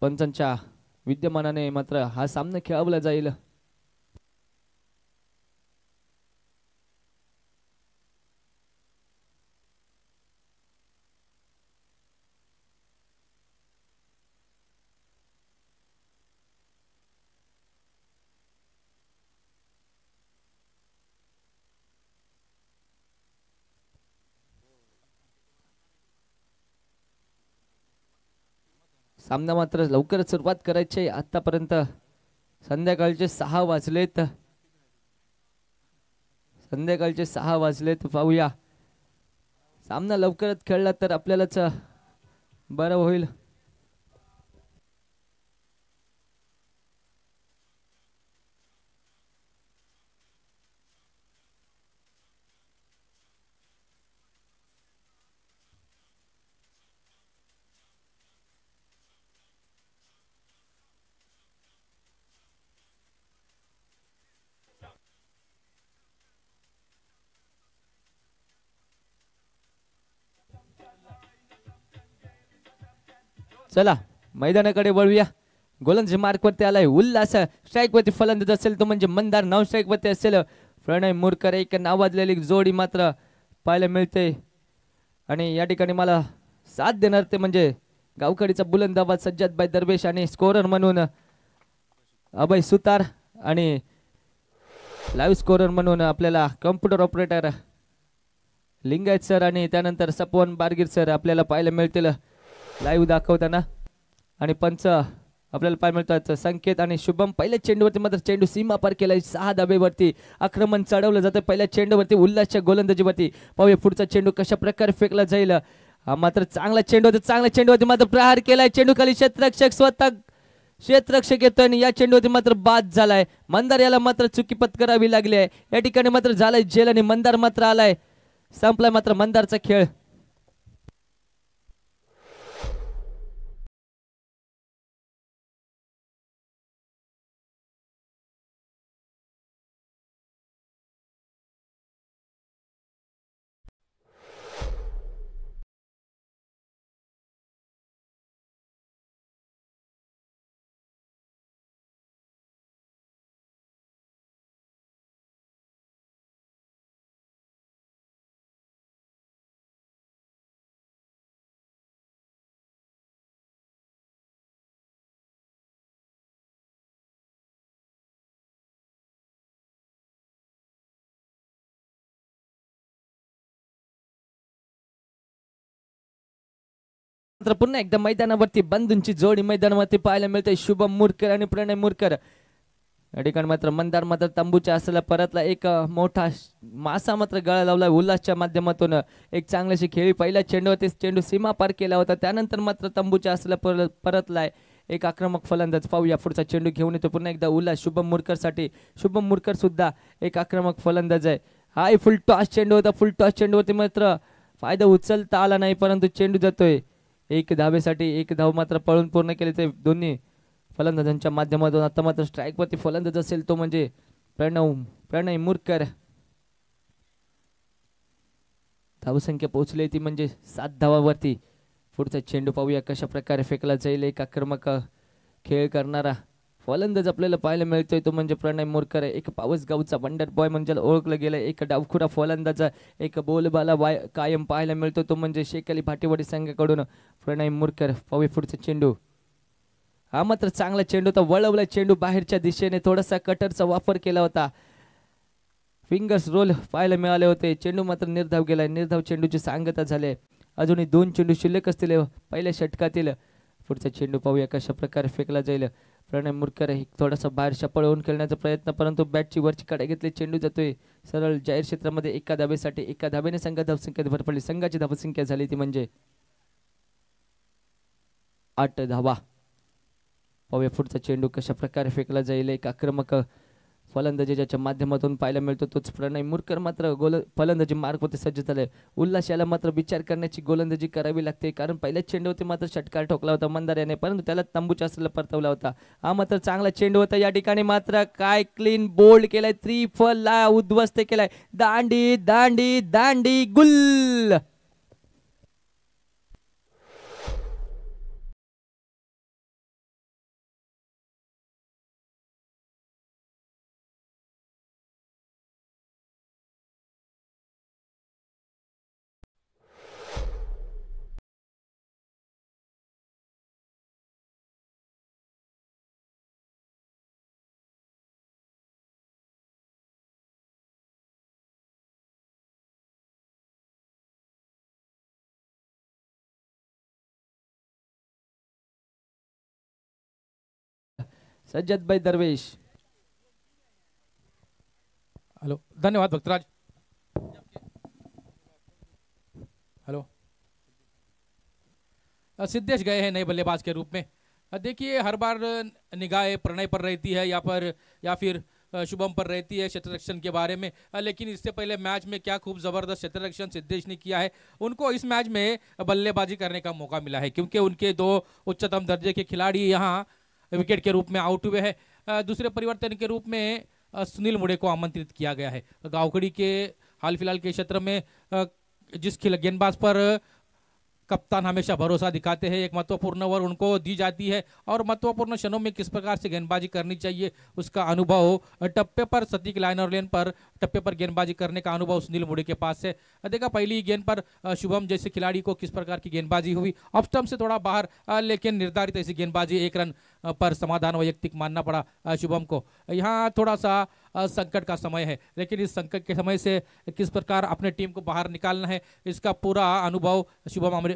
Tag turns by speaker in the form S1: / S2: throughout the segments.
S1: पंचांच्या विद्यमानाने मात्र हा सामना खेळवला जाईल। सामना मात्र लवकरच सुरुवात करायची आहे। आतापर्यंत संध्याकाळचे 6 वाजलेत, संध्याकाळचे 6 वाजलेत। पाहूया सामना लवकरच खेळला तर आपल्यालाच बरं होईल। चला मैदानाकडे वळूया। गोलंदाजी मार्क वरती आलाय उल्हास, स्ट्राईक वरती फलंदाज असेल तो म्हणजे मंदार, नाव स्ट्राईक वरती असेल प्रणय मुरकर। एक नावाजलेली जोडी मात्र पाहायला मिळते आणि या ठिकाणी मला साथ देणार ते म्हणजे गावकडीचा बुलंदाबाद सज्जादबाई दरवेश आणि स्कोरर म्हणून अभय सुतार आणि लाईव्ह स्कोरर म्हणून आपल्याला कॉम्प्युटर ऑपरेटर लिंगायत सर आणि त्यानंतर सपवन बारगीर सर आपल्याला पाहायला मिळतील लाईव्ह दाखवताना। आणि पंच आपल्याला पाहायला मिळतात संकेत आणि शुभम। पहिल्या चेंडूवरती मात्र चेंडू सीमा पार केलाय 6 धाबेवरती, आक्रमण चढवलं जातं पहिल्या चेंडूवरती उल्हासच्या गोलंदाजीवरती। पाहूया पुढचा चेंडू कशा प्रकारे फेकला जाईल। हा मात्र चांगला चेंडू होता, चांगल्या चेंडूवरती मात्र प्रहार केलाय, चेंडू खाली क्षेत्ररक्षक स्वतः क्षेत्ररक्षक येतोय आणि या चेंडूवरती मात्र बाद झालाय। मंदार याला मात्र चुकी पत्करावी लागली आहे या ठिकाणी मात्र झालाय जेल आणि मंदार मात्र आलाय, संपलाय मात्र मंदारचा खेळ। मात्र पुन्हा एकदा मैदानावरती बंधूंची जोडी मैदानावरती पाहायला मिळते शुभम मुरकर आणि प्रणय मुरकर। या ठिकाणी मात्र मंदार मात्र तंबूच्या असला परतला, एक मोठा मासा मात्र गळा लावला उल्हासच्या माध्यमातून। एक चांगल्याशी खेळी पहिल्या चेंडूवरती चेंडू सीमा पार केला होता, त्यानंतर मात्र तंबूच्या असला परतलाय एक आक्रमक फलंदाज। पाहूया पुढचा चेंडू घेऊन येतो पुन्हा एकदा उल्हास शुभम मुरकर साठी। शुभम मुरकर सुद्धा एक आक्रमक फलंदाज आहे। हाय फुल टॉस चेंडू होता, फुल टॉस चेंडूवरती मात्र फायदा उचलता आला नाही परंतु चेंडू जातोय एक धावेसाठी। एक धाव मात्र पळून पूर्ण केले ते दोन्ही फलंदाजांच्या माध्यमातून। आता मात्र स्ट्राईक वरती फलंदाज असेल तो म्हणजे प्रणय मुरकर। धावसंख्या पोहोचली ती म्हणजे 7 धावावरती। पुढचा चेंडू पाहूया कशा प्रकारे फेकला जाईल। एक आक्रमक खेळ करणारा फलंदाज आपल्याला पाहायला मिळतोय तो म्हणजे प्रणय मुरकर। एक पावस गावचा वंडर बॉय म्हणजे ओळखलं गेलं, एक डावखुरा फलंदाज, एक बोलबाला कायम पाहायला मिळतो तो म्हणजे शेकाली भाटीवाडी संघाकडून प्रणय मुरकर। पाहूया पुढचा चेंडू, हा मात्र चांगला चेंडू होता, वळवला चेंडू बाहेरच्या दिशेने, थोडासा कटरचा वापर केला होता, फिंगर्स रोल पाहायला मिळाले होते। चेंडू मात्र निर्धाव गेलाय, निर्धाव चेंडूची सांगता झाली। अजूनही 2 चेंडू शिल्लक असतील पहिल्या षटकातील। पुढचा चेंडू पाहूया कशा प्रकारे फेकला जाईल। प्रणय मुरकर थोडासा बाहेर पळवून खेळण्याचा प्रयत्न परंतु बॅटची वरची कडे घेतली, चेंडू जातोय सरळ जाहीर क्षेत्रामध्ये एका धावेसाठी। एका धावेने संघ धावसंख्येत भर पडली, संघाची धावसंख्या झाली ती म्हणजे 8 धावा। पाहूया पुढचा चेंडू कशा प्रकारे फेकला जाईल। एक आक्रमक फलंदाजी ज्याच्या माध्यमातून पाहायला मिळतो तोच प्रणय मुरकर मात्र फलंदाजी मार्गवरती सज्ज झालाय। उल्हास याला मात्र विचार करण्याची गोलंदाजी करावी लागते कारण पहिल्या चेंडूवरती मात्र षटकार ठोकला होता मंदार याने परंतु त्याला तंबूच्या असलेला परतवला होता। हा मात्र चांगला चेंडू होता, या ठिकाणी मात्र काय क्लीन बोल्ड केलाय, त्रिफला उद्ध्वस्त केलाय, दांडी दांडी दांडी गुल। सज्जद भाई दरवेश।
S2: हेलो, धन्यवाद भक्तराज। हेलो, सिद्धेश गए हैं नए बल्लेबाज के रूप में। देखिए, हर बार निगाह प्रणय पर रहती है या फिर शुभम पर रहती है क्षेत्र रक्षण के बारे में, लेकिन इससे पहले मैच में क्या खूब जबरदस्त क्षेत्र रक्षण सिद्धेश ने किया है। उनको इस मैच में बल्लेबाजी करने का मौका मिला है क्योंकि उनके दो उच्चतम दर्जे के खिलाड़ी यहाँ विकेट के रूप में आउट हुए हैं। दूसरे परिवर्तन के रूप में सुनील मुड़े को आमंत्रित किया गया है। गावखड़ी के हाल फिलहाल के क्षेत्र में जिस गेंदबाज पर कप्तान हमेशा भरोसा दिखाते हैं, एक महत्वपूर्ण ओवर उनको दी जाती है और महत्वपूर्ण क्षणों में किस प्रकार से गेंदबाजी करनी चाहिए उसका अनुभव टप्पे पर सटीक लाइन और लेन पर टप्पे पर गेंदबाजी करने का अनुभव सुनील मुड़े के पास है। देखा पहली गेंद पर शुभम जैसे खिलाड़ी को किस प्रकार की गेंदबाजी हुई, ऑफ स्टंप से थोड़ा बाहर, लेकिन निर्धारित ऐसी गेंदबाजी, 1 रन पर समाधान वैयक्तिक मानना पड़ा शुभम को। यहाँ थोड़ा सा संकट का समय है, लेकिन इस संकट के समय से किस प्रकार अपने टीम को बाहर निकालना है इसका पूरा अनुभव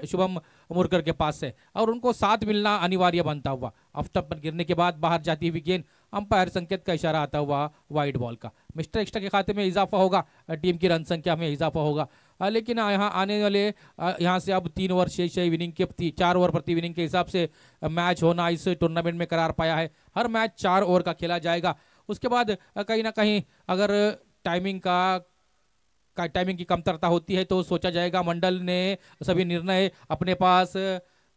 S2: शुभम मुरकर के पास है और उनको साथ मिलना अनिवार्य बनता हुआ। ऑफ स्टंप पर गिरने के बाद बाहर जाती हुई गेंद, अंपायर संकेत का इशारा आता हुआ वाइड बॉल का। मिस्टर एक्स्ट्रा के खाते में इजाफा होगा, टीम की रन संख्या में इजाफा होगा, लेकिन यहाँ आने वाले यहाँ से अब 3 ओवर शेष है विनिंग के 4 ओवर प्रति विनिंग के हिसाब से मैच होना इस टूर्नामेंट में करार पाया है। हर मैच 4 ओवर का खेला जाएगा। उसके बाद कहीं ना कहीं अगर टाइमिंग की कमतरता होती है तो सोचा जाएगा। मंडल ने सभी निर्णय अपने पास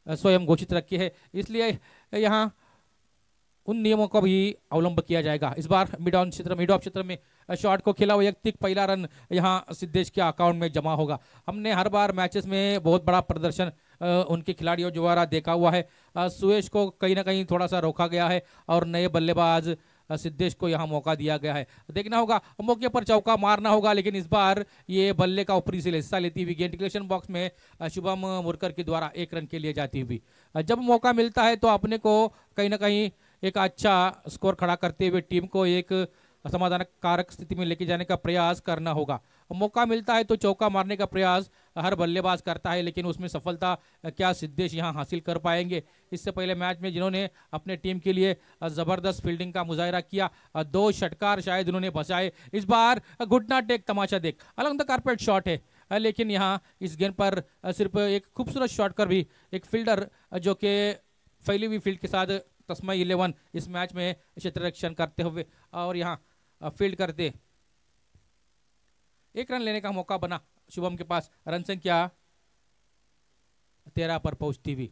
S2: स्वयं घोषित रखे हैं, इसलिए यहाँ उन नियमों का भी अवलंब किया जाएगा। इस बार मिड ऑफ क्षेत्र में शॉट को खेला वैयक्तिक पहला रन यहाँ सिद्धेश के अकाउंट में जमा होगा। हमने हर बार मैचेस में बहुत बड़ा प्रदर्शन उनके खिलाड़ियों द्वारा देखा हुआ है। सुरेश को कहीं ना कहीं थोड़ा सा रोका गया है और नए बल्लेबाज सिद्धेश को यहाँ मौका दिया गया है। देखना होगा, मौके पर चौका मारना होगा, लेकिन इस बार ये बल्ले का ऊपरी से हिस्सा लेती हुई गेंद डिक्लेरेशन बॉक्स में शुभम मुरकर के द्वारा 1 रन के लिए जाती हुई। जब मौका मिलता है तो अपने को कहीं ना कहीं एक अच्छा स्कोर खड़ा करते हुए टीम को एक समाधानकारक स्थिति में लेके जाने का प्रयास करना होगा। मौका मिलता है तो चौका मारने का प्रयास हर बल्लेबाज करता है, लेकिन उसमें सफलता क्या सिद्धेश यहाँ हासिल कर पाएंगे। इससे पहले मैच में जिन्होंने अपने टीम के लिए जबरदस्त फील्डिंग का मुजाहरा किया, 2 षटकार शायद उन्होंने बचाए। इस बार घुटना टेक तमाशा देख अलग द कारपेट शॉट है, लेकिन यहाँ इस गेंद पर सिर्फ एक खूबसूरत शॉट कर भी एक फील्डर जो कि फैली हुई फील्ड के साथ तस्मय 11 इस मैच में क्षेत्र रक्षण करते हुए और यहाँ फील्ड करते 1 रन लेने का मौका बना शुभम के पास। रन संख्या 13 पर पहुंचती हुई।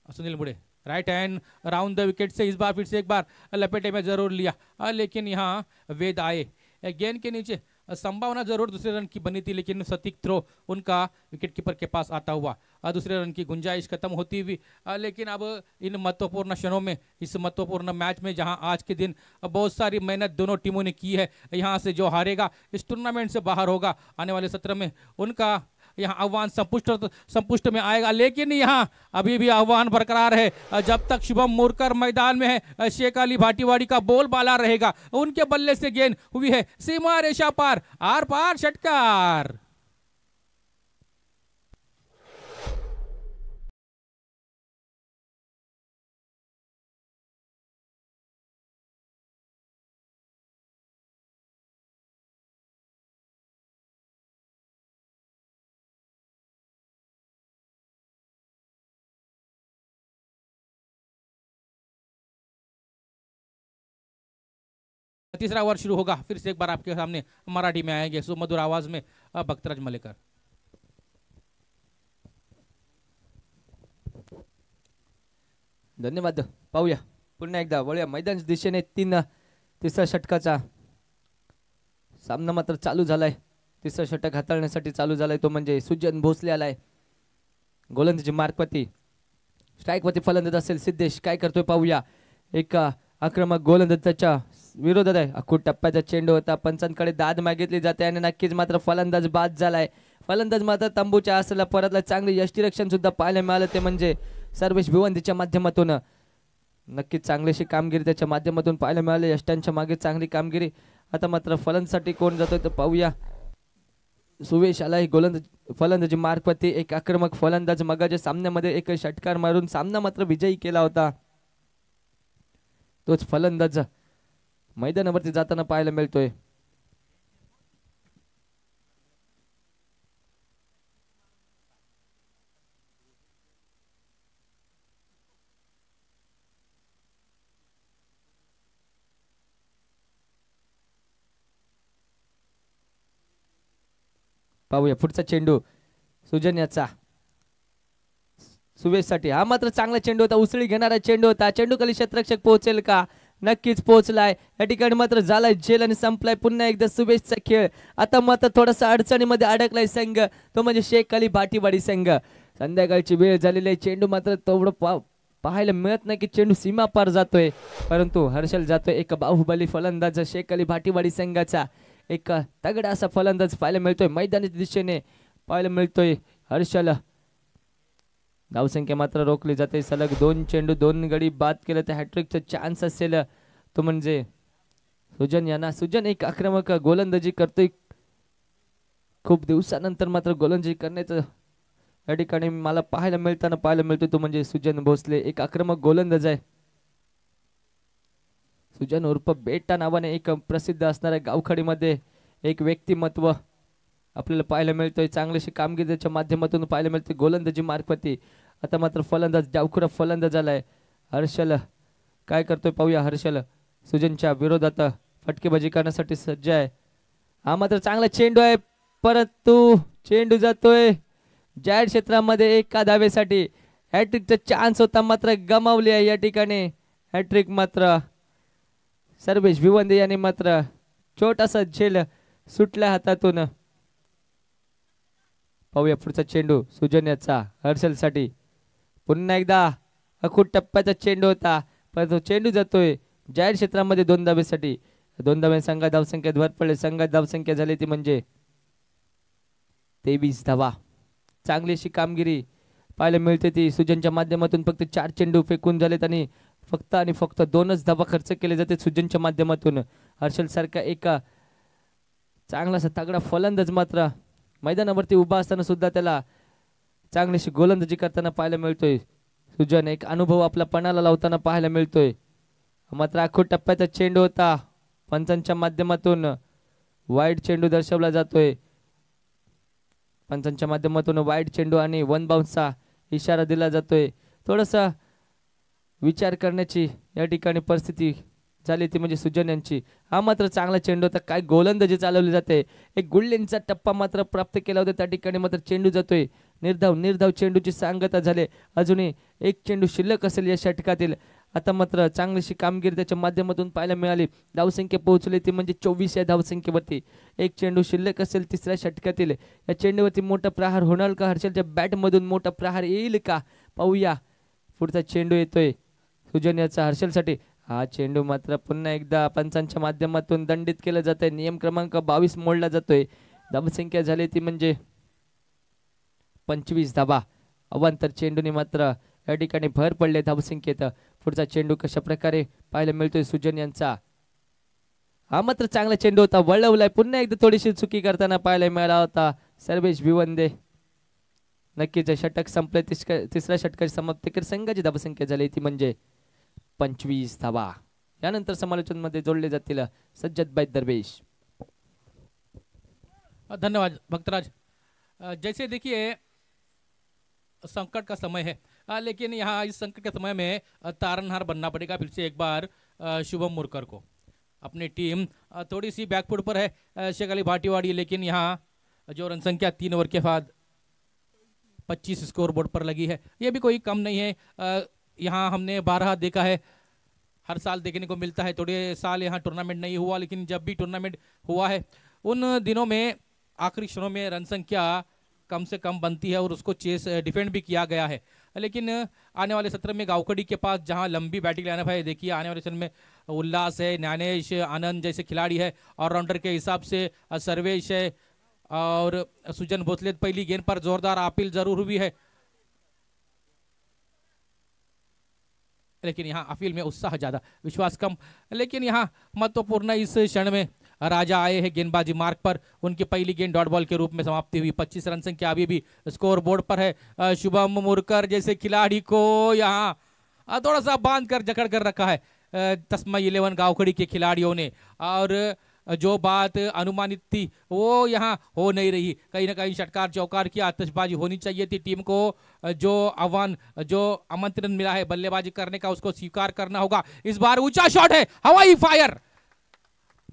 S2: सुनील मुड़े right hand round the wicket से इस बार फिर से एक बार लपेटे में जरूर लिया, लेकिन यहाँ वेद आए। गेंद के नीचे संभावना जरूर दूसरे रन की बनी थी, लेकिन सटीक थ्रो उनका विकेटकीपर के पास आता हुआ दूसरे रन की गुंजाइश खत्म होती हुई। लेकिन अब इन महत्वपूर्ण क्षणों में, इस महत्वपूर्ण मैच में जहां आज के दिन बहुत सारी मेहनत दोनों टीमों ने की है, यहां से जो हारेगा इस टूर्नामेंट से बाहर होगा आने वाले सत्र में। उनका यहाँ आह्वान संपुष्ट में आएगा, लेकिन यहाँ अभी भी आह्वान बरकरार है। जब तक शुभम मुरकर मैदान में है, शेख अली भाटीवाड़ी का बोलबाला रहेगा। उनके बल्ले से गेंद हुई है सीमा रेशा पार, आर पार षटकार। तीसरा ओवर शुरू होगा। फिर से एक बार आपके सामने मराठी में आएंगे सुमधुर आवाज में भक्तराज मलेकर।
S1: धन्यवाद। पाहूया पुन्हा एकदा वळूया मैदान दिशेने तिसऱ्या षटकाचा सामना मात्र चालू झालाय। तिसरा षटक हाताळण्यासाठी चालू झालाय तो म्हणजे सुजन भोसले आलाय। गोलंदाजी मार्कवरती, स्ट्राईकवरती फलंदाज असेल सिद्धेश, काय करतोय पाहूया। एक आक्रमक गोलंदाजाच्या विरोधात आहे। अखूट टप्प्याचा चेंडू होता, पंचांकडे दाद मागितली जाते आणि नक्कीच मात्र फलंदाज बाद झालाय। फलंदाज मात्र तंबूच्या आसला परतला। चांगली यष्टिरक्षण सुद्धा पाहायला मिळालं, ते म्हणजे सर्वेश भिवंडीच्या माध्यमातून नक्कीच चांगलीशी कामगिरी त्याच्या माध्यमातून पाहायला मिळाली। यष्टांच्या मागे चांगली कामगिरी। आता मात्र फलंदाजीसाठी कोण जातोय तर पाहूया। सुवेश आलाय फलंदाजी मार्कवरती। एक आक्रमक फलंदाज मगाच्या सामन्यामध्ये एक षटकार मारून सामना मात्र विजयी केला होता। तोच फलंदाज मैदानावरती जाताना पाहायला मिळतोय. पाहूया पुढचा चेंडू सुजन याचा सुवेशसाठी. हा मात्र चांगला चेंडू होता, उसळी घेणारा चेंडू होता. चेंडू खाली क्षेत्ररक्षक पोहोचेल का? नक्कीच पोहोचलाय. या ठिकाणी मात्र झालाय झेल आणि संपलाय पुन्हा एकदा सुवेशचा खेळ. आता मात्र थोडासा अडचणीमध्ये अडकलाय संघ, तो म्हणजे शेख अली भाटीवाडी संघ. संध्याकाळची वेळ झालेली आहे, चेंडू मात्र तेवढं पाहायला मिळत नाही की चेंडू सीमा पार जातोय, परंतु हर्षल जातोय. एक बाहुबली फलंदाज शेख अली भाटीवाडी संघाचा एक तगडा असा फलंदाज पाहायला मिळतोय. मैदानाच्या दिशेने पाहायला मिळतोय हर्षल. धावसंख्या मात्र रोखली जाते. सलग 2 चेंडू 2 गडी बाद केलं तर हॅट्रिकचा चान्स असेल तो म्हणजे सुजन यांना. सुजन एक आक्रमक गोलंदाजी करतोय, खूप दिवसानंतर मात्र गोलंदाजी करण्याचं या ठिकाणी मला पाहायला मिळतोय तो म्हणजे सुजन भोसले. एक आक्रमक गोलंदाज आहे. सुजन उर्फ बेटा नावाने एक प्रसिद्ध असणाऱ्या गावखडीमध्ये एक व्यक्तिमत्व आपल्याला पाहायला मिळतोय. चांगलीशी कामगिरीच्या माध्यमातून पाहायला मिळते गोलंदाजी मार्फती. आता मात्र फलंदाज डावखुरा फलंदाज आलाय हर्षल. काय करतोय पाहूया. हर्षल सुजनच्या विरोधात फटकेबाजी करण्यासाठी सज्ज आहे. हा मात्र चांगला चेंडू आहे, परंतु चेंडू जातोय जाहीर क्षेत्रामध्ये एका धावेसाठी. हॅट्रिकचा चान्स होता मात्र गमावली आहे या ठिकाणी. हॅट्रिक मात्र सर्वेश भिवंदे यांनी मात्र छोटासा झेल सुटल्या हातातून. पाहूया पुढचा चेंडू सुजन याचा हर्षल साठी. पुन्हा एकदा अखूट टप्प्याचा चेंडू होता, परंतु चेंडू जातोय जाहीर क्षेत्रामध्ये 2 धावेसाठी. 2 धावे संघात धावसंख्येत भर पडले. संघात धावसंख्या झाली ती म्हणजे 23 धावा. चांगली अशी कामगिरी पाहायला मिळते ती सुजनच्या माध्यमातून. फक्त 4 चेंडू फेकून झालेत आणि फक्त 2च धावा खर्च केले जाते सुजनच्या माध्यमातून. हर्षल सारखा एका चांगलासा तगडा फलंदाज मात्र मैदानावरती उभा असताना सुद्धा त्याला चांगलीशी गोलंदाजी करताना पाहायला मिळतोय. सुजन एक अनुभव आपला पणाला लावताना पाहायला मिळतोय. मात्र आखो टप्प्याचा चेंडू होता, पंचांच्या माध्यमातून वाईड चेंडू दर्शवला जातोय. पंचांच्या माध्यमातून वाईड चेंडू आणि 1 बाउन्सचा इशारा दिला जातोय. थोडासा विचार करण्याची या ठिकाणी परिस्थिती झाली ती म्हणजे सुजन यांची. हा मात्र चांगला चेंडू होता, काय गोलंदाजी चालवली जाते. एक गुल्लेंचा टप्पा मात्र प्राप्त केला होता, त्या ठिकाणी मात्र चेंडू जातोय. निर्धाव चेंडूची सांगता झाले. अजूनही एक चेंडू शिल्लक असेल या षटकातील. आता मात्र चांगलीशी कामगिरी त्याच्या माध्यमातून पाहायला मिळाली. धावसंख्या पोहोचली ती म्हणजे 24 या धावसंख्येवरती. एक चेंडू शिल्लक असेल तिसऱ्या षटकातील. या चेंडूवरती मोठा प्रहार होणार का? हर्षलच्या बॅटमधून मोठा प्रहार येईल का? पाहूया. पुढचा चेंडू येतोय सुजन याचा हर्षलसाठी. हा चेंडू मात्र पुन्हा एकदा पंचांच्या माध्यमातून दंडित केला जात आहे. नियम क्रमांक 22 मोडला जातोय. धावसंख्या झाली ती म्हणजे 25 धावा. अवांतर चेंडूने मात्र या ठिकाणी भर पडले धावसंख्येत. पुढचा चेंडू कशा प्रकारे पाहायला मिळतोय सुजन यांचा. हा मात्र चांगला चेंडू होता, वळवलाय. पुन्हा एकदा थोडीशी चुकी करताना पाहायला मिळाला होता सर्वेश भिवंदे. नक्कीच षटक संपले. तिसऱ्या षटकाची समाप्ती कर. संघाची धावसंख्या झाली ती म्हणजे 25 धावा. यानंतर समालोचन मध्ये जोडले जातील सज्जद दरवेश.
S2: धन्यवाद भक्तराज. जैसे देखिए संकट का समय है, लेकिन यहाँ इस संकट के समय में तारनहार बनना पड़ेगा फिर से एक बार शुभम मुरकर को. अपनी टीम थोड़ी सी बैकफुट पर है शेख अली भाटीवाड़ी, लेकिन यहाँ जो रन संख्या 3 ओवर के बाद 25 स्कोर बोर्ड पर लगी है, ये भी कोई कम नहीं है. यहाँ हमने 12 देखा है, हर साल देखने को मिलता है. थोड़े साल यहाँ टूर्नामेंट नहीं हुआ, लेकिन जब भी टूर्नामेंट हुआ है उन दिनों में आखिरी क्षणों में रन संख्या कम से कम बनती है और उसको चेस डिफेंड भी किया गया है. लेकिन आने वाले सत्र में गावखड़ी के पास जहां लंबी बैटिंग लाइनअप है, देखिए आने वाले सत्र में उल्लास है, ज्ञानेश आनंद जैसे खिलाड़ी है, ऑलराउंडर के हिसाब से सर्वेश है और सुजन भोसले. पहली गेंद पर जोरदार अपील जरूर हुई है, लेकिन यहाँ अपील में उत्साह ज्यादा, विश्वास कम. लेकिन यहाँ महत्वपूर्ण इस क्षण में राजा आए हैं गेंदबाजी मार्ग पर. उनकी पहली गेंद डॉट बॉल के रूप में समाप्ति हुई. 25 रन संख्या अभी भी स्कोर बोर्ड पर है. शुभम मुरकर जैसे खिलाड़ी को यहाँ थोड़ा सा बांध कर जकड़ कर रखा है. तस्मा 11 गावखड़ी के खिलाड़ियों ने, और जो बात अनुमानित थी वो यहाँ हो नहीं रही। कहीं ना कहीं षटकार चौकार की आतिशबाजी होनी चाहिए थी। टीम को जो आह्वान, जो आमंत्रण मिला है बल्लेबाजी करने का, उसको स्वीकार करना होगा। इस बार ऊंचा शॉट है, हवाई फायर,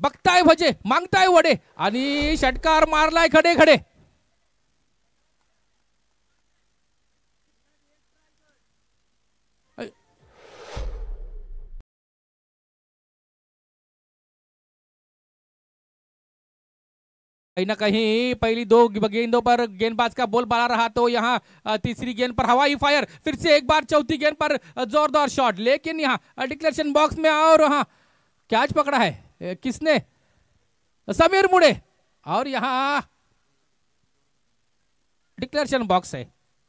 S2: बघताय भजे मागताय वडे, आणि षटकार मारलाय खडे खडे। कहीं ना कहीं पहली दो गेंदों पर गेंदबाज का बॉल बना रहा, तो यहाँ तीसरी गेंद पर हवाई फायर, फिर से एक बार चौथी गेंद पर जोरदार शॉट, लेकिन यहाँ डिक्लेरेशन बॉक्स में और वहां कैच पकड़ा है किसने? समीर मुड़े, और यहाँ डिक्लेरेशन बॉक्स है।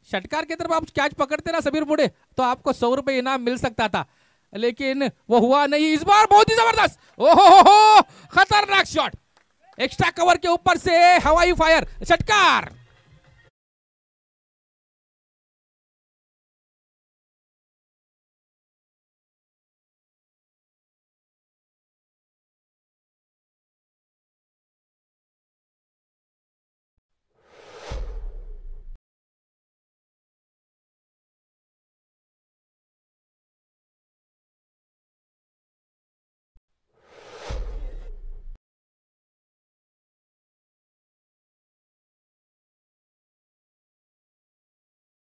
S2: षटकार की तरफ आप कैच पकड़ते ना समीर मुड़े, तो आपको 100 रुपए इनाम मिल सकता था, लेकिन वो हुआ नहीं। इस बार बहुत ही जबरदस्त, ओहो खतरनाक शॉट, एक्स्ट्रा कवर के ऊपर से हवाई फायर, षटकार।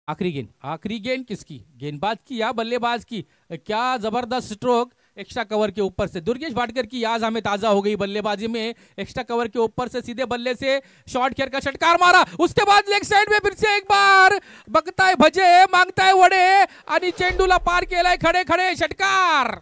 S2: आखिरी गेंद किसकी? गेंदबाज की या बल्लेबाज की? क्या जबरदस्त स्ट्रोक एक्स्ट्रा कवर के ऊपर से। दुर्गेश भाटकर की याद हमें ताजा हो गई बल्लेबाजी में। एक्स्ट्रा कवर के ऊपर से सीधे बल्ले से शॉर्ट खेल का षटकार मारा, उसके बाद लेग साइड में फिर से एक बार बघताय भजे मागताय वडे, आणि चेंडूला पार केलाय खडे खडे, षटकार।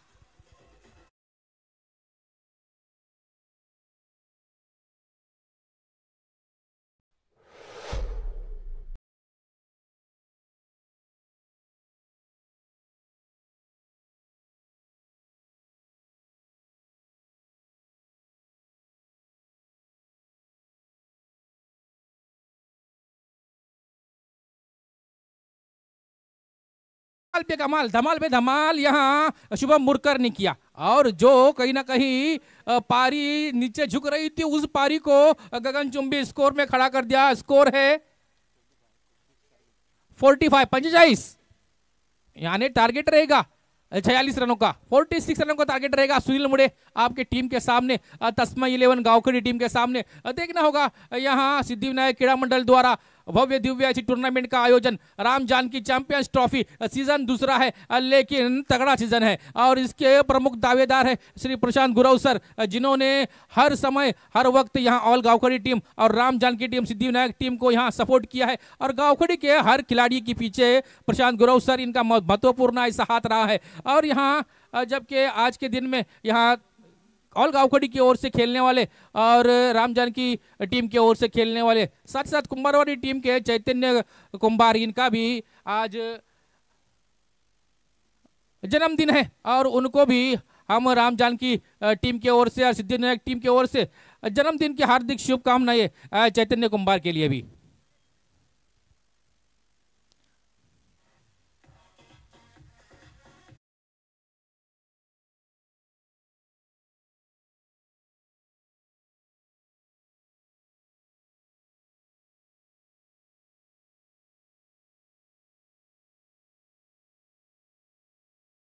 S2: पे कमाल, धमाल पे धमाल यहाँ शुभम मुरकर ने किया, और जो कहीं ना कहीं पारी नीचे झुक रही थी, उस पारी को गगनचुंबी स्कोर में खड़ा कर दिया। स्कोर है 45, यानी टारगेट रहेगा 46 रनों का, 46 रनों का टारगेट रहेगा सुनील मुड़े आपके टीम के सामने, तस्मा 11 गावखड़ी टीम के सामने। देखना होगा यहाँ सिद्धिविनायक क्रीड़ा मंडल द्वारा भव्य दिव्य ऐसी टूर्नामेंट का आयोजन, Ram Janki champions trophy season दूसरा है, लेकिन तगड़ा सीजन है, और इसके प्रमुख दावेदार है श्री प्रशांत गुरव सर, जिन्होंने हर समय हर वक्त यहाँ ऑल गावखड़ी टीम और राम जानकी टीम सिद्धिविनायक टीम को यहाँ सपोर्ट किया है, और गावखड़ी के हर खिलाड़ी के पीछे प्रशांत गुरव सर इनका महत्वपूर्ण ऐसा हाथ रहा है। और यहाँ जबकि आज के दिन में यहाँ ऑल गावखड़ी की ओर से खेलने वाले और राम जानकी टीम की ओर से खेलने वाले, साथ साथ कुंभारवाड़ी टीम के चैतन्य कुंभार, इनका भी आज जन्मदिन है, और उनको भी हम राम जानकी टीम की ओर से और सिद्धिविनायक टीम की ओर से जन्मदिन की हार्दिक शुभकामनाएं चैतन्य कुंभार के लिए भी।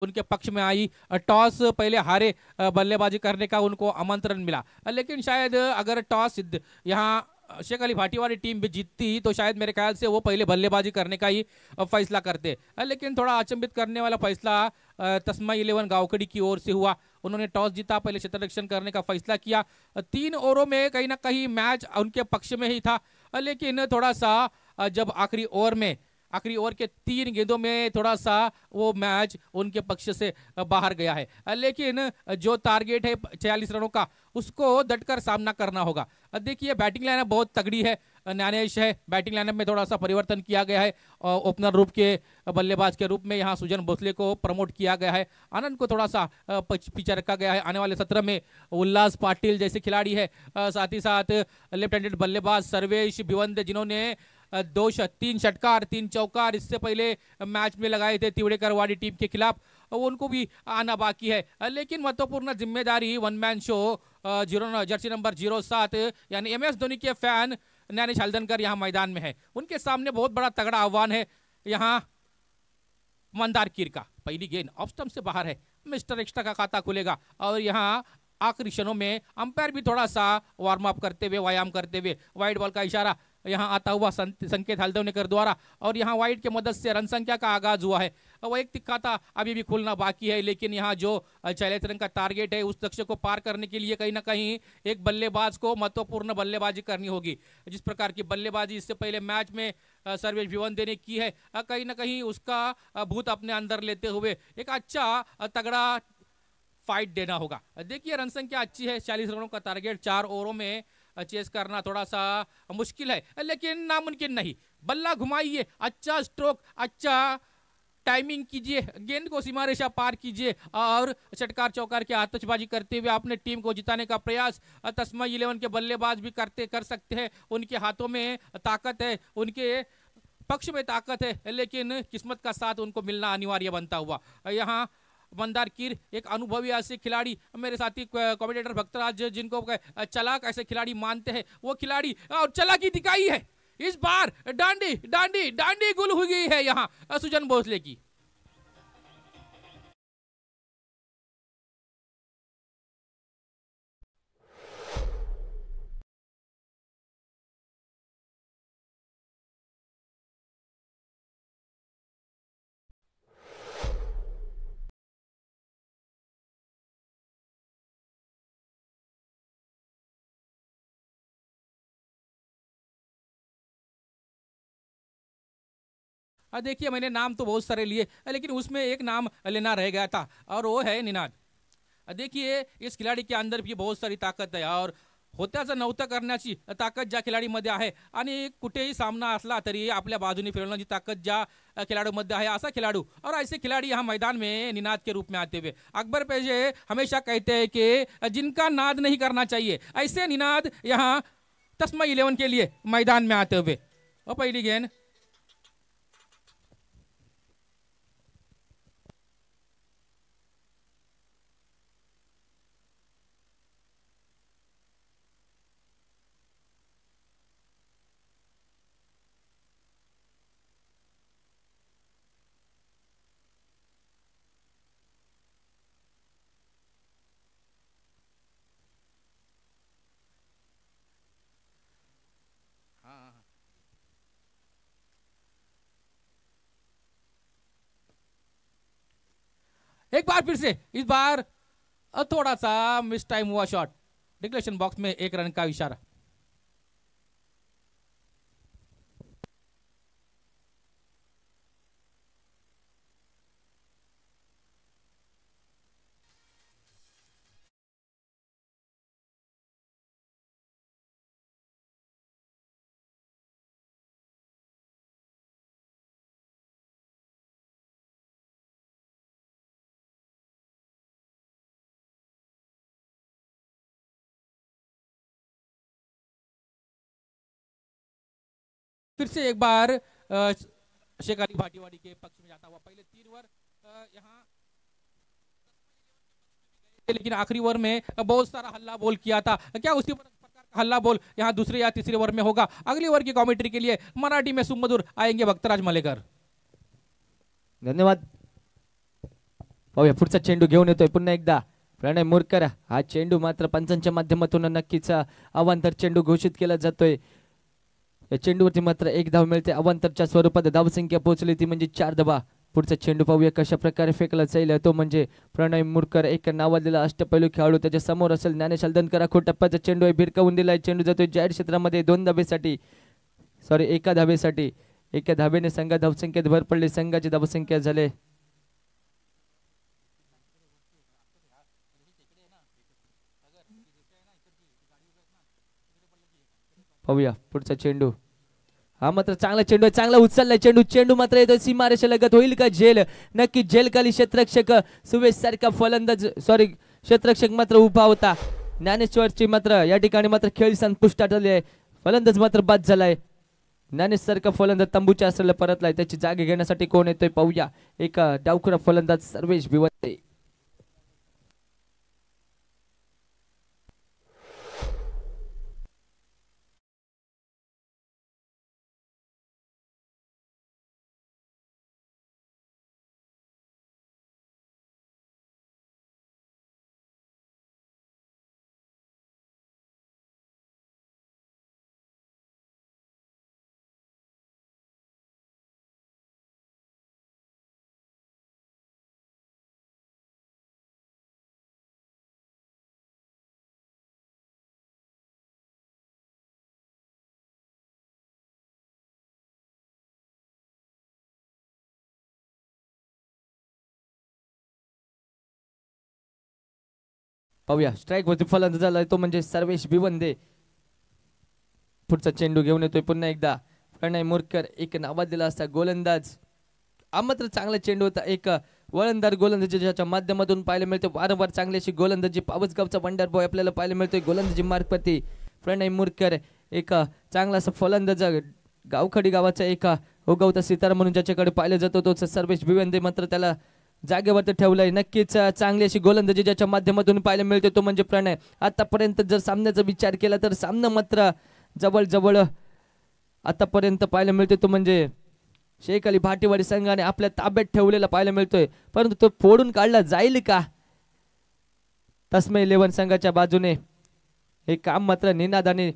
S2: उनके पक्ष में आई, टॉस पहले हारे बल्लेबाजी करने का उनको आमंत्रण मिला, लेकिन शायद अगर टॉस यहाँ शेख अली भाटीवाली टीम भी जीतती तो शायद मेरे ख्याल से वो पहले बल्लेबाजी करने का ही फैसला करते, लेकिन थोड़ा अचंभित करने वाला फैसला तस्मा 11 गावखड़ी की ओर से हुआ। उन्होंने टॉस जीता, पहले क्षेत्ररक्षण करने का फैसला किया। 3 ओवरों में कहीं ना कहीं मैच उनके पक्ष में ही था, लेकिन थोड़ा सा जब आखिरी ओवर के 3 गेंदों में थोड़ा सा वो मैच उनके पक्ष से बाहर गया है, लेकिन जो टारगेट है 46 रनों का, उसको डटकर सामना करना होगा। देखिए बैटिंग लाइनअप बहुत तगड़ी है, न्यानेश है, बैटिंग लाइनअप में थोड़ा सा परिवर्तन किया गया है, ओपनर रूप के बल्लेबाज के रूप में यहाँ सुजन भोसले को प्रमोट किया गया है, आनंद को थोड़ा सा पीछे रखा गया है। आने वाले सत्र में उल्लास पाटिल जैसे खिलाड़ी है, साथ ही साथ लेफ्ट हैंडेड बल्लेबाज सर्वेश भिवंदे, जिन्होंने 3 षटकार 3 चौकार इससे पहले मैच में लगाए थे तिवड़ेकर वाड़ी टीम के खिलाफ, उनको भी आना बाकी है। लेकिन महत्वपूर्ण जिम्मेदारी one man show Jersey number 07 यानी MS धोनी के फैन ज्ञानेश हल्दनकर यहाँ मैदान में है। उनके सामने बहुत बड़ा तगड़ा आह्वान है यहाँ मंदार कीर का। पहली गेंद ऑफ स्टंप से बाहर है, मिस्टर एक्स्ट्रा का खाता खुलेगा और यहाँ आखिरी क्षणों में अंपायर भी थोड़ा सा वार्म अप करते हुए, व्यायाम करते हुए वाइड बॉल का इशारा यहाँ आता हुआ संकेत हल्दवनेकर द्वारा और यहाँ वाइड के मदद से रन संख्या का आगाज हुआ है। वैयक्तिक खाता अभी भी खुलना बाकी है, लेकिन यहाँ जो 40 रन का टारगेट है उस लक्ष्य को पार करने के लिए कहीं ना कहीं एक बल्लेबाज को महत्वपूर्ण बल्लेबाजी करनी होगी। जिस प्रकार की बल्लेबाजी इससे पहले मैच में सर्वेश भिवंदे ने की है, कहीं ना कहीं उसका भूत अपने अंदर लेते हुए एक अच्छा तगड़ा फाइट देना होगा। देखिए रन संख्या अच्छी है, 40 रनों का टारगेट 4 ओवरों में चेस करना थोड़ा सा मुश्किल है, लेकिन नामुमकिन नहीं। बल्ला घुमाइए, अच्छा स्ट्रोक, अच्छा टाइमिंग कीजिए, गेंद को सीमा रेखा पार कीजिए और षटकार चौकार की आतिशबाजी करते हुए अपने टीम को जिताने का प्रयास तस्मा 11 के बल्लेबाज भी कर सकते हैं। उनके हाथों में ताकत है, उनके पक्ष में ताकत है, लेकिन किस्मत का साथ उनको मिलना अनिवार्य बनता हुआ। यहाँ मंदार कीर एक अनुभवी ऐसे खिलाड़ी, मेरे साथी कमेंटेटर भक्तराज जिनको चलाक ऐसे खिलाड़ी मानते हैं, वो खिलाड़ी और चालाकी दिखाई है। इस बार डांडी डांडी डांडी गुल हुई गई है यहाँ सुजन भोसले की। देखिए मैंने नाम तो बहुत सारे लिए, लेकिन उसमें एक नाम लेना रह गया था और वो है निनाद। देखिए इस खिलाडी के अंदर भी बहुत सारी ताकद आहे और होत्याचं नव्हतं करण्याची ताकद ज्या खिलाडीमध्ये आहे आणि कुठेही सामना असला तरी आपल्या बाजूने फिरवण्याची ताकद ज्या खिलाडूमध्ये आहे, असा खिलाडू और ऐसे खिलाड़ी यहाँ मैदान में निनाद के रूप में आते हुए। अकबर पेजे हमेशा कहते हैं कि जिनका नाद नहीं करना चाहिए, ऐसे निनाद यहाँ तस्मा 11 के लिए मैदान में आते हुए। और पहली गेंद एक बार फिर से, इस बार थोड़ा सा मिस टाइम हुआ शॉट, डिक्लेरेशन बॉक्स में 1 रन का इशारा। फिर से एक बार शेख अली भाटीवाड़ी के पक्ष में जाता हुआ पहले 3 ओवर यहाँ, लेकिन आखिरी ओवर में बहुत सारा हल्ला बोल किया था। क्या उसी प्रकार का हल्ला बोल यहाँ दूसरे या तीसरे ओवर में होगा? अगली ओवर की कमेंट्री के लिए मराठी में सुमधुर आएंगे भक्तराज मलेकर।
S1: धन्यवाद। पाहूया पुढचा चेंडू घेऊन येतोय पुन्हा एकदा प्रणय मोरकर। हा चेंडू मात्र पंचांच्या माध्यमातून नक्कीच अवांतर चेंडू घोषित केला जातोय। या चेंडूवरती मात्र 1 धाव मिळते, अवांतरच्या स्वरूपात धावसंख्या पोहोचली ती म्हणजे 4 धावा। पुढचा चेंडू पाहूया कशा प्रकारे फेकला जाईल, तो म्हणजे प्रणय मोरकर एक नावाजलेला अष्टपैलू खेळाडू, त्याच्या समोर असेल ज्ञानेश हल्दनकर। टप्प्याचा चेंडू आहे, भिरकावून दिलाय, चेंडू जातोय जाहीर क्षेत्रामध्ये 2 धावेसाठी, सॉरी 1 धावेसाठी। 1 धावेने संघ धावसंख्येत भर पडली, संघाची धावसंख्या झाले। पाहूया पुढचा चेंडू, हा मात्र चांगला चेंडू आहे, चांगला उचललाय चेंडू, चेंडू मात्र येतो सीमारेषा लगत, होईल का झेल? नक्की झेल खाली क्षेत्ररक्षक सुवेश सारखा फलंदाज, सॉरी क्षेत्ररक्षक मात्र उभा होता। ज्ञानेश्वरची मात्र या ठिकाणी मात्र खेळ संपुष्टात आले आहे, फलंदाज मात्र बाद झालाय। ज्ञानेशसारखा फलंदाज तंबूच्या असलेला परतलाय. त्याची जागी घेण्यासाठी कोण येतोय पाहूया. एक डावखुरा फलंदाज सर्वेश भिवंडे. पाहूया स्ट्राईक वरती फलंदाज झालाय तो म्हणजे सर्वेश भिवंडे. पुढचा चेंडू घेऊन येतोय पुन्हा एकदा प्रणय मोरकर. एक नावाजलेला असा गोलंदाज. हा मात्र चांगला चेंडू होता. एक वळणदार गोलंदाजी ज्याच्या माध्यमातून पाहायला मिळते वारंवार चांगली अशी गोलंदाजी. पावसगावचा वंडर बॉय आपल्याला पाहायला मिळतोय गोलंदाजी मार्गवरती प्रणय मोरकर. एक चांगला असा फलंदाज गावखडी गावाचा एक उगवता सितारा म्हणून ज्याच्याकडे पाहिलं जातो तो सर्वेश भिवंडे. मात्र त्याला जागेवरती ठेवलंय. नक्कीच चांगली अशी गोलंदाजी ज्याच्या माध्यमातून पाहायला मिळते तो म्हणजे प्रणय. आतापर्यंत जर सामन्याचा विचार केला तर सामना मात्र जवळ आतापर्यंत पाहायला मिळते तो म्हणजे शेख अली भाटीवाडी संघाने आपल्या ताब्यात ठेवलेला पाहायला मिळतोय. परंतु तो फोडून काढला जाईल का तस्मै 11 संघाच्या बाजूने. हे काम मात्र निनादाने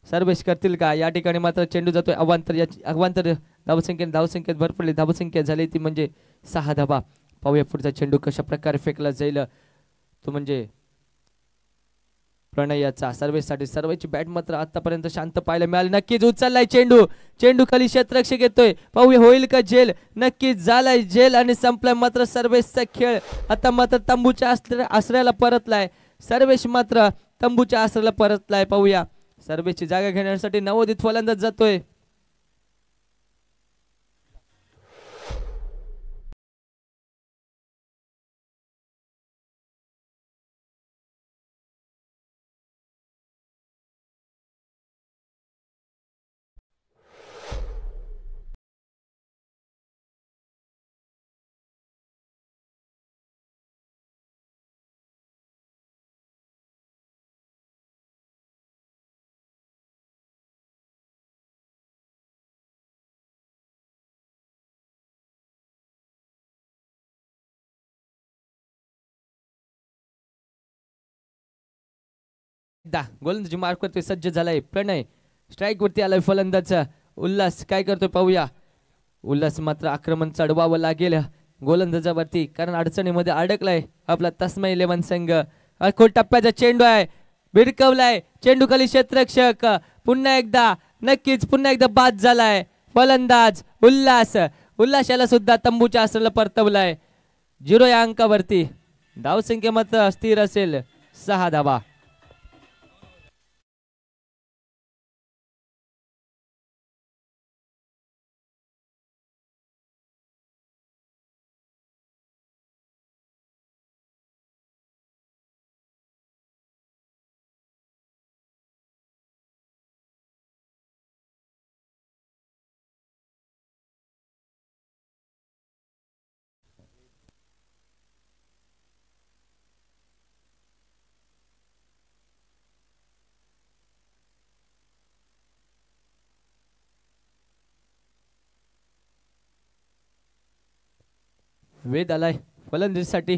S1: सर्वेश करतील का. या ठिकाणी मात्र चेंडू जातोय अवांतर धावसंख्येत भर पडली. धावसंख्या झाली ती म्हणजे 6 धावा. पाहूया पुढचा चेंडू कशा प्रकारे फेकला जाईल तो म्हणजे प्रणयाचा. सर्वेसाठी सर्वेची बॅट मात्र आतापर्यंत शांत पाहायला मिळाली. नक्कीच उचललाय चेंडू खाली क्षेत्ररक्षक येतोय. पाहूया होईल का झेल. नक्कीच झालाय झेल आणि संपलाय मात्र सर्वेशचा खेळ. आता मात्र तंबूच्या आश्रयाला परतलाय. सर्वेश मात्र तंबूच्या आश्रयाला परतलाय. पाहूया सर्वेची जागा घेण्यासाठी नवोदित फलंदाज जातोय. गोलंदाजी मार्क करतोय. सज्ज झालाय प्रणय. स्ट्राईक वरती आलाय फलंदाज उल्हास. काय करतोय पाहूया. उल्हास मात्र आक्रमण चढवावं लागेल गोलंदाजावरती कारण अडचणीमध्ये अडकलाय आपला तस्मै 11 संघ. खोल टप्प्याचा चेंडू आहे. भिरकवलाय चेंडू खाली क्षेत्ररक्षक. पुन्हा एकदा बाद झालाय फलंदाज उल्हास याला सुद्धा तंबूच्या आश्रयाला परतवलाय. 0 या अंकावरती. धावसंख्या मात्र स्थिर असेल 6 धावा. वेद आलाय फलंदाजीसाठी.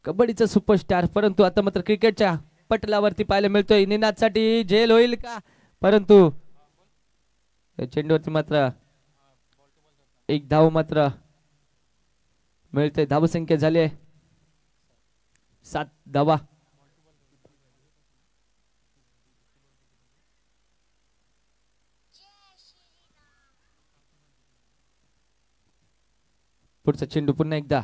S1: कबड्डीचा सुपरस्टार परंतु आता मात्र क्रिकेटच्या पटलावरती पाहायला मिळतोय. निनादसाठी झेल होईल का परंतु चेंडूवरती मात्र एक धाव मात्र मिळते. धावसंख्या झाली आहे 7 धावा. पुढचा चेंडू पुन्हा एकदा.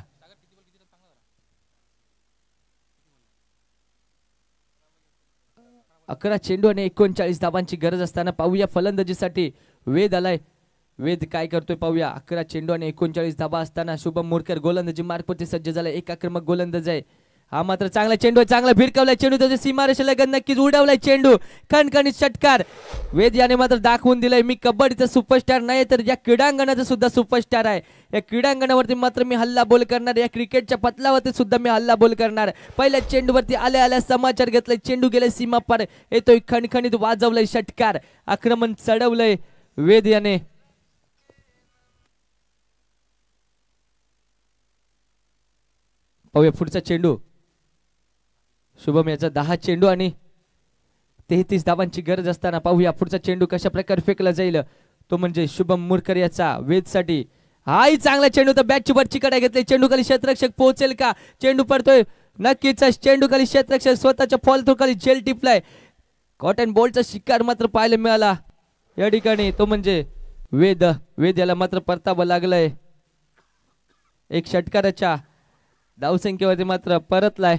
S1: अकरा चेंडू आणि 39 धावांची गरज असताना पाहूया फलंदाजीसाठी वेद आलाय. वेद काय करतोय पाहूया. 11 चेंडू आणि 39 धावा असताना शुभम मोरकर गोलंदाजी मार्गवरती सज्ज झाला. एक आक्रमक गोलंदाज आहे हा मात्र चांगला चेंडू आहे, चांगला भिरकावलाय चेंडू, त्याच्या सीमारेषेला नक्कीच उडवलाय चेंडू, खणखणीत षटकार. वेद याने मात्र दाखवून दिलंय मी कबड्डीचा सुपरस्टार नाही तर या क्रीडांगणाचा सुद्धा सुपरस्टार आहे. या क्रीडांगणावरती मात्र मी हल्ला बोल करणार, या क्रिकेटच्या पतलावरती सुद्धा मी हल्ला बोल करणार. पहिल्या चेंडूवरती आल्या आल्या समाचार घेतलाय, चेंडू गेलाय सीमा पार, येतोय खणखणीत वाजवलंय षटकार, आक्रमण चढवलंय वेद याने. पाहूया पुढचा चेंडू. शुभम याचा 10 चेंडू आणि 33 धावांची गरज असताना पाहूया पुढचा चेंडू कशा प्रकारे फेकला जाईल. तो म्हणजे शुभम मुरकर याचा वेदसाठी. हाही चांगला चेंडू, तर बॅटची वरची कडा घेतली, चेंडू खाली क्षेत्ररक्षक पोहोचेल का, चेंडू पडतोय नक्कीच, चेंडू खाली क्षेत्ररक्षक स्वतःच्या फॉल थ्रू खाली झेल टिपलाय. कॉटन बॉलचा शिकार मात्र पाहायला मिळाला या ठिकाणी, तो म्हणजे वेद. वेद याला मात्र परतावं लागलंय. एक षटकाराच्या धावसंख्येवरती मात्र परतलाय.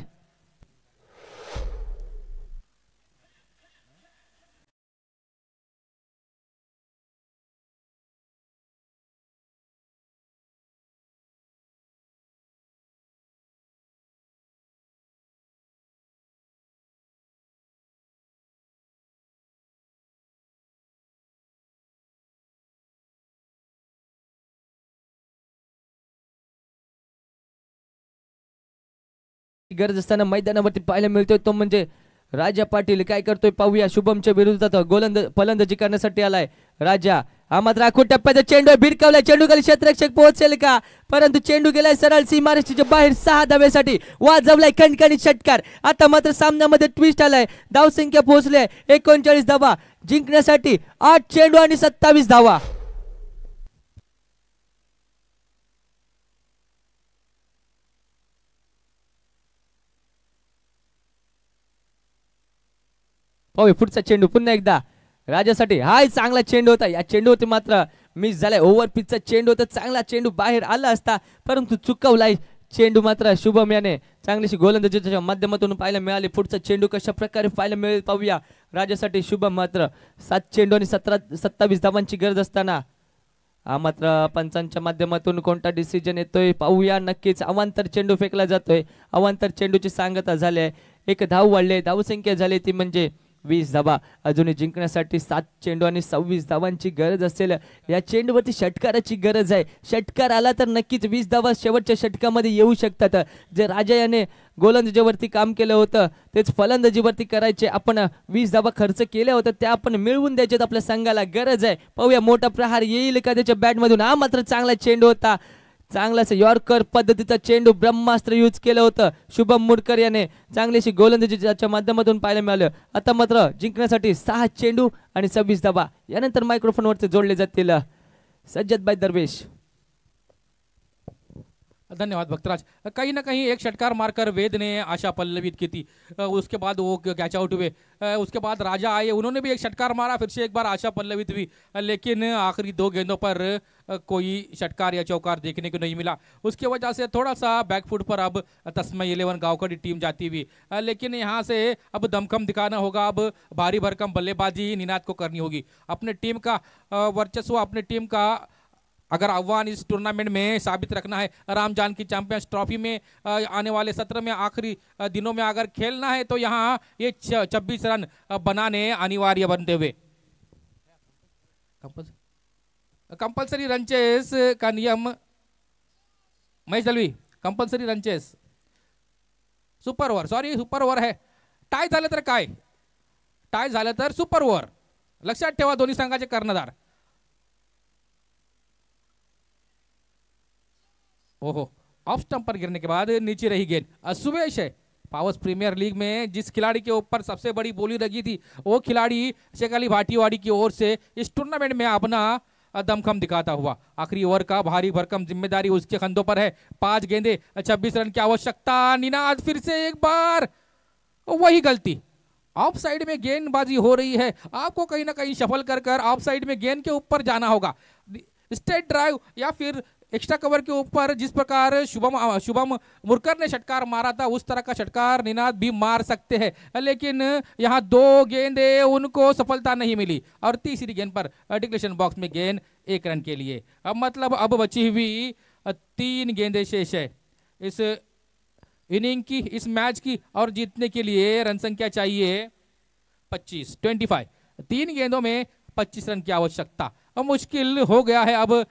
S1: गरज असताना मैदानावरती पाहायला मिळतोय तो म्हणजे राजा पाटील. काय करतोय पाहूया. शुभमच्या विरोधात फलंदाजी करण्यासाठी आलाय राजा. हा मात्र आखूड टप्प्याचा चेंडू भिरकावलाय, चेंडू खाली क्षेत्ररक्षक पोहोचेल का, परंतु चेंडू गेलाय सरळ सीमारेषेच्या बाहेर. 6 धाव्यासाठी वाजवलाय खणखणीत षटकार. आता मात्र सामन्यामध्ये ट्विस्ट आलाय, धावसंख्या पोहोचली 39 धावा, जिंकण्यासाठी 8 चेंडू आणि 27 धावा. पाहूया पुढचा चेंडू पुन्हा एकदा राजासाठी. हाय चांगला चेंडू होता, या चेंडूवरती मात्र मिस झालाय. ओव्हर पिचचा चेंडू होता, चांगला चेंडू बाहेर आला असता परंतु चुकवलाय चेंडू मात्र शुभम याने. चांगलीशी गोलंदाजीच्या माध्यमातून पाहायला मिळाली. पुढचा चेंडू कशा प्रकारे पाहायला मिळेल पाहूया. राजासाठी शुभम मात्र 7 चेंडू आणि 27 धावांची गरज असताना हा मात्र पंचांच्या माध्यमातून कोणता डिसिजन येतोय पाहूया. नक्कीच अवांतर चेंडू फेकला जातोय, अवांतर चेंडूची सांगता झाली आहे. 1 धाव वाढले, धावसंख्या झाली ती म्हणजे 20 धावा. अजूनही जिंकण्यासाठी 7 चेंडू आणि 26 धावांची गरज असेल. या चेंडूवरती षटकाराची गरज आहे, षटकार आला तर नक्कीच 20 धावा शेवटच्या षटकामध्ये येऊ शकतात. जे राजा याने गोलंदाजीवरती काम केलं होतं तेच फलंदाजीवरती करायचे. आपण 20 धावा खर्च केल्या होत्या, त्या आपण मिळवून द्यायच्यात, आपल्या संघाला गरज आहे. पाहूया मोठा प्रहार येईल का त्याच्या बॅटमधून. हा मात्र चांगला चेंडू होता, चांगलाच यॉर्कर पद्धतीचा चेंडू, ब्रह्मास्त्र यूज केलं होतं शुभम मुरकर याने. चांगलीशी गोलंदाजीच्या माध्यमातून पाहायला मिळालं. आता मात्र जिंकण्यासाठी 6 चेंडू आणि 26 धावा. यानंतर मायक्रोफोनवरती जोडले जातील सज्जदभाई दरवेश.
S2: धन्यवाद भक्तराज. कहीं ना कहीं एक षटकार मारकर वेद ने आशा पल्लवित की थी, उसके बाद वो कैच आउट हुए, उसके बाद राजा आए, उन्होंने भी एक षटकार मारा, फिर से एक बार आशा पल्लवित हुई, लेकिन आखिरी 2 गेंदों पर कोई षटकार या चौकार देखने को नहीं मिला. उसकी वजह से थोड़ा सा बैकफुट पर अब तस्मय 11 गांवकड़ी टीम जाती हुई. लेकिन यहाँ से अब दमखम दिखाना होगा, अब भारी भरकम बल्लेबाजी निनाद को करनी होगी. अपने टीम का वर्चस्व, अपने टीम का अगर आह्वान इस टूर्नामेंट में साबित रखना है, राम जानकी चैंपियंस ट्रॉफी में आने वाले सत्र में आखिरी दिनों में अगर खेलना है तो यहाँ ये 26 रन बनाने अनिवार्य बनते हुए कंपल्सरी रन चेस का नियम. Mahesh Dalvi, compulsory run chase super over है. टाय झालं तर काय, टाय झालं तर सुपर ओव्हर. लक्षात ठेवा दोन्ही संघाचे कर्णधार. ओहो, ऑफ स्टंप पर गिरने के बाद नीचे रही गेंद. सुवेश है, पावर्स प्रीमियर लीग में जिस खिलाड़ी के ऊपर सबसे बड़ी बोली लगी थी वो खिलाड़ी शेखाली भाटीवाड़ी की ओर से इस टूर्नामेंट में अपना दमखम दिखाता हुआ. आखिरी ओवर का भारी भरकम जिम्मेदारी उसके कंधों पर है. 5 गेंदे 26 रन की आवश्यकता. निनाद फिर से एक बार वही गलती. ऑफ साइड में गेंदबाजी हो रही है, आपको कहीं ना कहीं शफल कर ऑफ साइड में गेंद के ऊपर जाना होगा. स्ट्रेट ड्राइव या फिर एक्स्ट्रा कवर के ऊपर जिस प्रकार शुभम मुरकर ने षटकार मारा था उस तरह का षटकार निनाद भी मार सकते हैं, लेकिन यहाँ 2 गेंदे उनको सफलता नहीं मिली. और तीसरी गेंद पर डिक्लेरेशन बॉक्स में गेंद 1 रन के लिए. अब मतलब अब बची हुई 3 गेंदें शेष है. इस इनिंग की, इस मैच की, और जीतने के लिए रन संख्या चाहिए 25 3 गेंदों में 25 रन की आवश्यकता। अब मुश्किल हो गया है अब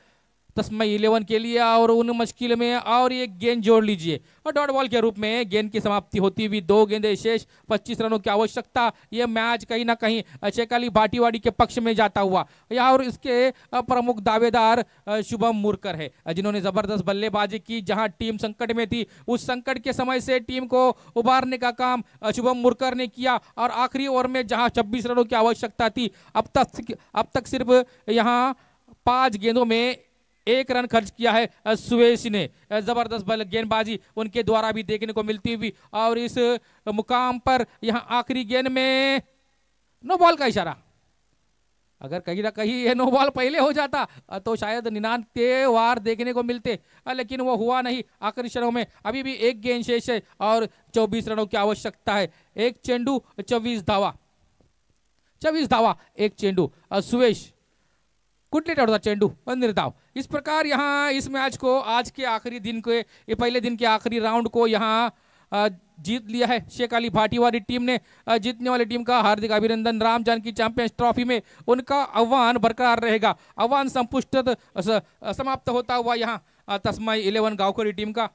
S2: तस्मय 11 के लिए, और उन मुश्किल में और एक गेंद जोड़ लीजिए और डॉट बॉल के रूप में गेंद की समाप्ति होती हुई 2 गेंदें शेष, 25 रनों की आवश्यकता। यह मैच कहीं ना कहीं शेखाली भाटीवाड़ी के पक्ष में जाता हुआ, या और इसके प्रमुख दावेदार शुभम मुरकर है, जिन्होंने जबरदस्त बल्लेबाजी की। जहां टीम संकट में थी, उस संकट के समय से टीम को उबारने का काम शुभम मुरकर ने किया, और आखिरी ओवर में जहां 26 रनों की आवश्यकता थी, अब तक सिर्फ यहां 5 गेंदों में 1 रन खर्च किया है सुवेश ने। जबरदस्त बल गेंदबाजी उनके द्वारा भी देखने को मिलती हुई, और इस मुकाम पर यहां आखिरी गेंद में नो बॉल का इशारा। अगर कहीं ना कहीं ये नो बॉल पहले हो जाता तो शायद 99 वार देखने को मिलते, लेकिन वो हुआ नहीं। आखिरी क्षणों में अभी भी 1 गेंद शेष है और 24 रनों की आवश्यकता है। 1 चेंडू 24 धावा, 1 चेंडू। सुवेश कुटलेट और चेंडू निर्धाव। इस प्रकार यहाँ इस मैच को आज के आखिरी दिन के, ये पहले दिन के आखिरी राउंड को यहाँ जीत लिया है शेखाली भाटीवाड़ी टीम ने। जीतने वाली टीम का हार्दिक अभिनंदन। राम जानकी चैंपियंस ट्रॉफी में उनका आह्वान बरकरार रहेगा। आह्वान संपुष्ट समाप्त होता हुआ यहाँ तस्मय 11 गांवकरी टीम का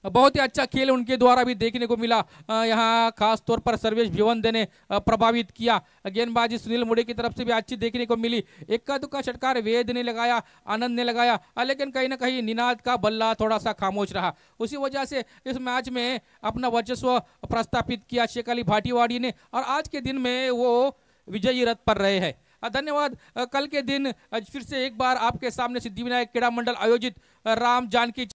S2: बहुत ही अच्छा खेल उनके द्वारा भी देखने को मिला। यहाँ खास तौर पर सर्वेश भिवंदे ने प्रभावित किया। गेंदबाजी सुनील मुड़े की तरफ से भी अच्छी देखने को मिली। इक्का दुक्का षटकार वेद ने लगाया, आनंद ने लगाया, लेकिन कहीं ना कहीं निनाद का बल्ला थोड़ा सा खामोश रहा। उसी वजह से इस मैच में अपना वर्चस्व प्रस्थापित किया शेखाली भाटीवाड़ी ने, और आज के दिन में वो विजयी रथ पर रहे हैं। धन्यवाद। कल के दिन फिर से एक बार आपके सामने सिद्धिविनायक क्रीड़ा मंडल आयोजित राम जानकी